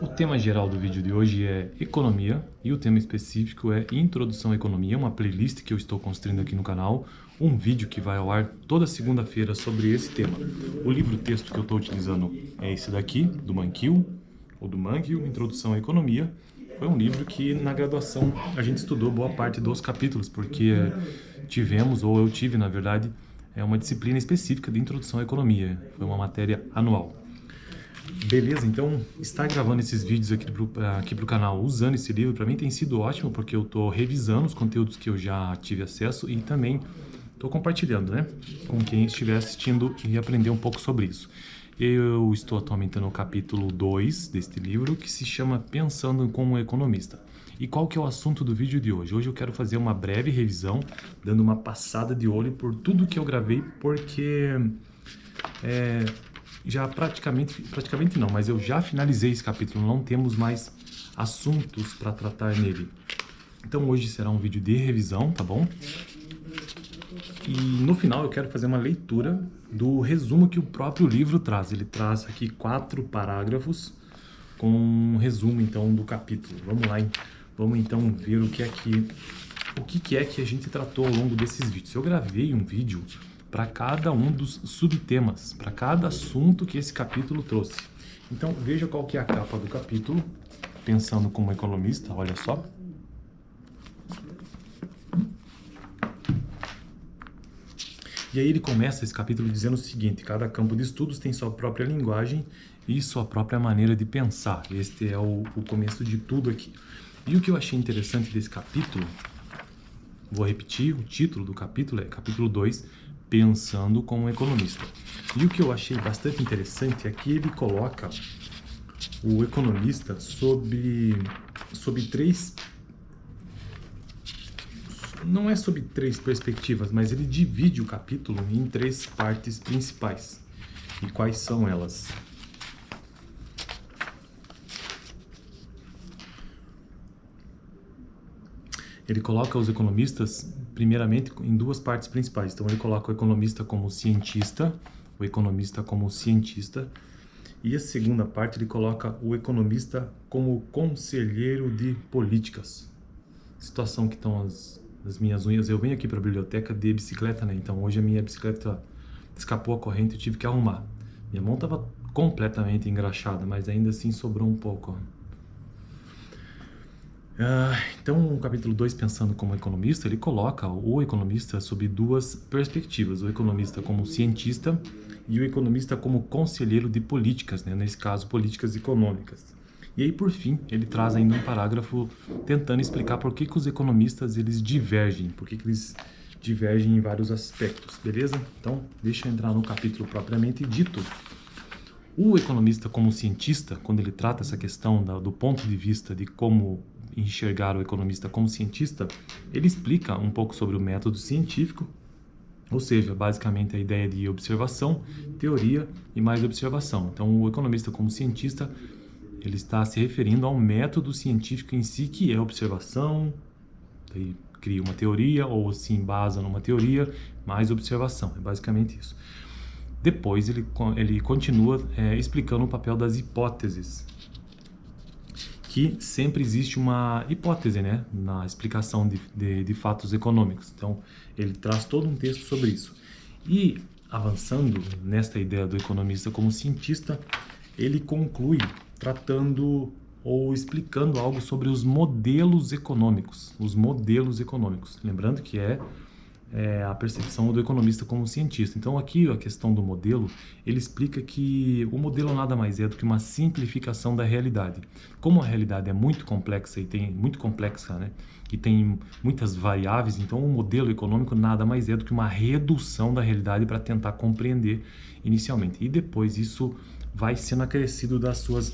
O tema geral do vídeo de hoje é economia e o tema específico é Introdução à Economia, uma playlist que eu estou construindo aqui no canal, um vídeo que vai ao ar toda segunda-feira sobre esse tema. O livro-texto que eu estou utilizando é esse daqui, do Mankiw, ou do Mankiw, Introdução à Economia. Foi um livro que na graduação a gente estudou boa parte dos capítulos, porque tivemos, ou eu tive na verdade, uma disciplina específica de Introdução à Economia, foi uma matéria anual. Beleza, então estar gravando esses vídeos aqui pro canal usando esse livro para mim tem sido ótimo, porque eu estou revisando os conteúdos que eu já tive acesso e também estou compartilhando, né, com quem estiver assistindo e aprender um pouco sobre isso. Eu estou atualmente no capítulo 2 deste livro, que se chama Pensando como Economista. E qual que é o assunto do vídeo de hoje? Hoje eu quero fazer uma breve revisão, dando uma passada de olho por tudo que eu gravei, porque já praticamente não, mas eu já finalizei esse capítulo, não temos mais assuntos para tratar nele. Então hoje será um vídeo de revisão, tá bom? E no final eu quero fazer uma leitura do resumo que o próprio livro traz. Ele traz aqui 4 parágrafos com um resumo então do capítulo. Vamos lá, vamos então ver o que é que a gente tratou ao longo desses vídeos. Eu gravei um vídeo para cada um dos subtemas, para cada assunto que esse capítulo trouxe. Então veja qual que é a capa do capítulo, Pensando como Economista, olha só. E aí ele começa esse capítulo dizendo o seguinte: cada campo de estudos tem sua própria linguagem e sua própria maneira de pensar. Este é o começo de tudo aqui. E o que eu achei interessante desse capítulo, vou repetir, o título do capítulo é capítulo 2, Pensando como Economista. E o que eu achei bastante interessante é que ele coloca o economista sob três... Não é sobre 3 perspectivas, mas ele divide o capítulo em 3 partes principais. E quais são elas? Ele coloca os economistas, primeiramente, em 2 partes principais. Então, ele coloca o economista como cientista, e a segunda parte ele coloca o economista como conselheiro de políticas. Situação que estão as minhas unhas. Eu venho aqui para a biblioteca de bicicleta, né? Então, hoje a minha bicicleta escapou a corrente e eu tive que arrumar. Minha mão estava completamente engraxada, mas ainda assim sobrou um pouco, ó. Então, o capítulo 2, Pensando como Economista, ele coloca o economista sob 2 perspectivas: o economista como cientista e o economista como conselheiro de políticas, né? Nesse caso, políticas econômicas. E aí, por fim, ele traz ainda um parágrafo tentando explicar por que os economistas eles divergem, por que eles divergem em vários aspectos, beleza? Então, deixa eu entrar no capítulo propriamente dito. O economista como cientista, quando ele trata essa questão do ponto de vista de como enxergar o economista como cientista, ele explica um pouco sobre o método científico, ou seja, basicamente a ideia de observação, teoria e mais observação. Então, o economista como cientista, ele está se referindo ao método científico em si, que é observação, daí cria uma teoria ou se embasa numa teoria, mais observação, é basicamente isso. Depois ele continua explicando o papel das hipóteses, que sempre existe uma hipótese, né, na explicação de fatos econômicos. Então, ele traz todo um texto sobre isso. E, avançando nesta ideia do economista como cientista, ele conclui tratando ou explicando algo sobre os modelos econômicos. Os modelos econômicos. Lembrando que é a percepção do economista como cientista. Então aqui a questão do modelo, ele explica que o modelo nada mais é do que uma simplificação da realidade. Como a realidade é muito complexa né, e tem muitas variáveis, então o modelo econômico nada mais é do que uma redução da realidade para tentar compreender inicialmente. E depois isso vai sendo acrescido das suas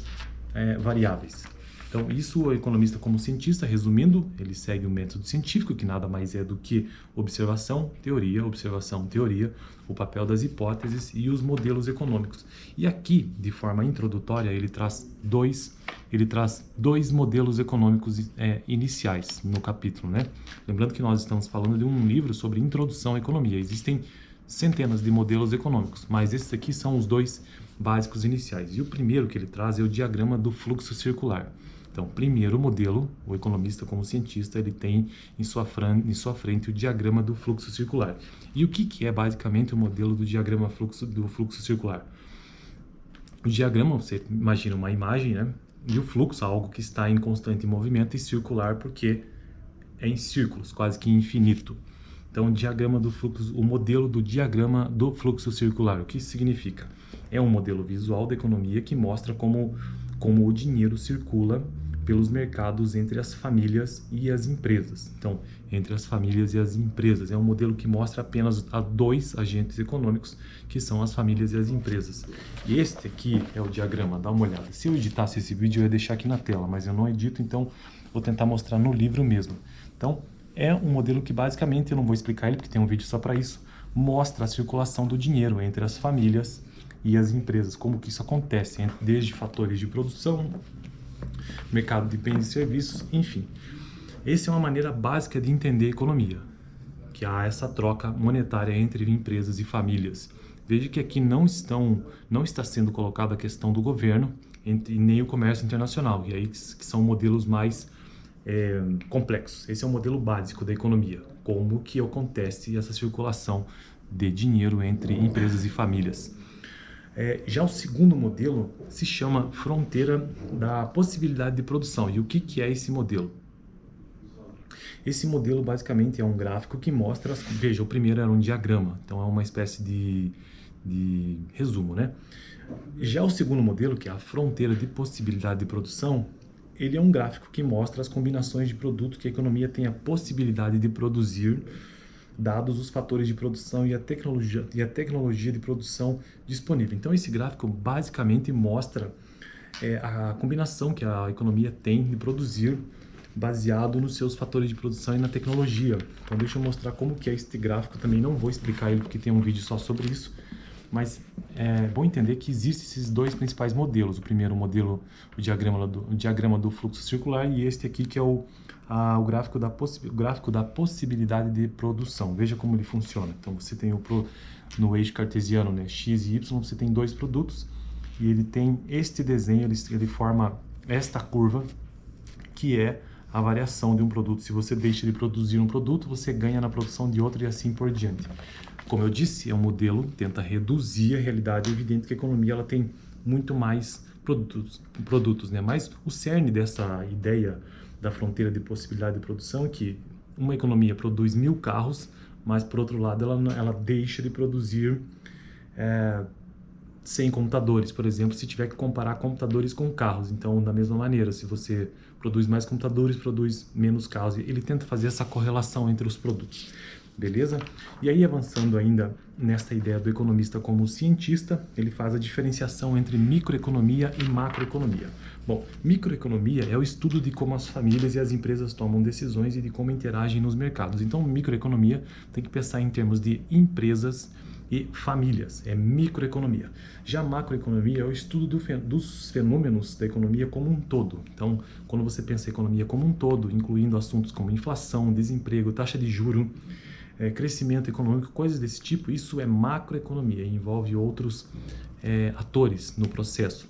variáveis. Então, isso o economista como cientista, resumindo, ele segue o método científico, que nada mais é do que observação, teoria, o papel das hipóteses e os modelos econômicos. E aqui, de forma introdutória, ele traz dois modelos econômicos iniciais no capítulo, né? Lembrando que nós estamos falando de um livro sobre introdução à economia. Existem centenas de modelos econômicos, mas esses aqui são os dois básicos iniciais. E o primeiro que ele traz é o diagrama do fluxo circular. Então, primeiro modelo, o economista como cientista, ele tem em sua frente o diagrama do fluxo circular. E o que é basicamente o modelo do diagrama do fluxo circular? O diagrama, você imagina uma imagem, né? E o fluxo, algo que está em constante movimento, e circular porque é em círculos, quase que infinito. Então, o modelo do diagrama do fluxo circular, o que isso significa? É um modelo visual da economia que mostra como o dinheiro circula pelos mercados entre as famílias e as empresas. Então, entre as famílias e as empresas. É um modelo que mostra apenas a dois agentes econômicos, que são as famílias e as empresas. E este aqui é o diagrama, dá uma olhada. Se eu editasse esse vídeo, eu ia deixar aqui na tela, mas eu não edito, então vou tentar mostrar no livro mesmo. Então, é um modelo que basicamente, eu não vou explicar ele, porque tem um vídeo só para isso, mostra a circulação do dinheiro entre as famílias e as empresas, como que isso acontece, desde fatores de produção, mercado de bens e serviços, enfim. Essa é uma maneira básica de entender a economia, que há essa troca monetária entre empresas e famílias. Veja que aqui não está sendo colocada a questão do governo e nem o comércio internacional, e aí que são modelos mais complexos. Esse é o modelo básico da economia, como que acontece essa circulação de dinheiro entre empresas e famílias. Já o segundo modelo se chama fronteira da possibilidade de produção. E o que é esse modelo? Esse modelo basicamente é um gráfico que mostra, veja, o primeiro era um diagrama, então é uma espécie de resumo, né? Já o segundo modelo, que é a fronteira de possibilidade de produção, ele é um gráfico que mostra as combinações de produtos que a economia tem a possibilidade de produzir, dados os fatores de produção e a tecnologia de produção disponível. Então, esse gráfico basicamente mostra a combinação que a economia tem de produzir baseado nos seus fatores de produção e na tecnologia. Então, deixa eu mostrar como que é este gráfico. Também não vou explicar ele porque tem um vídeo só sobre isso, mas é bom entender que existem esses dois principais modelos. O primeiro modelo, o diagrama do fluxo circular, e este aqui que é o gráfico da possibilidade de produção. Veja como ele funciona. Então, você tem no eixo cartesiano, né, x e y, você tem dois produtos, e ele tem este desenho, ele forma esta curva, que é a variação de um produto. Se você deixa de produzir um produto, você ganha na produção de outro e assim por diante. Como eu disse, é um modelo que tenta reduzir a realidade. É evidente que a economia ela tem muito mais produtos, né? Mas o cerne dessa ideia da fronteira de possibilidade de produção é que uma economia produz 1000 carros, mas por outro lado ela deixa de produzir 100 computadores, por exemplo, se tiver que comparar computadores com carros. Então, da mesma maneira, se você produz mais computadores, produz menos carros. Ele tenta fazer essa correlação entre os produtos. Beleza? E aí, avançando ainda nessa ideia do economista como cientista, ele faz a diferenciação entre microeconomia e macroeconomia. Bom, microeconomia é o estudo de como as famílias e as empresas tomam decisões e de como interagem nos mercados. Então, microeconomia tem que pensar em termos de empresas e famílias, é microeconomia. Já macroeconomia é o estudo dos fenômenos da economia como um todo. Então, quando você pensa em economia como um todo, incluindo assuntos como inflação, desemprego, taxa de juros, crescimento econômico, coisas desse tipo, isso é macroeconomia, envolve outros atores no processo.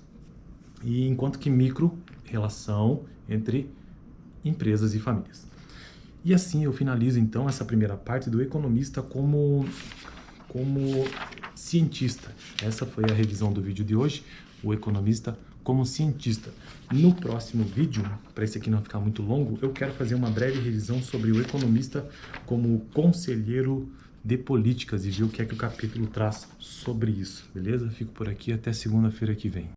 E enquanto que micro, relação entre empresas e famílias. E assim eu finalizo então essa primeira parte do economista como cientista. Essa foi a revisão do vídeo de hoje, o economista como cientista. No próximo vídeo, para esse aqui não ficar muito longo, eu quero fazer uma breve revisão sobre o economista como conselheiro de políticas e ver o que é que o capítulo traz sobre isso, beleza? Fico por aqui, até segunda-feira que vem.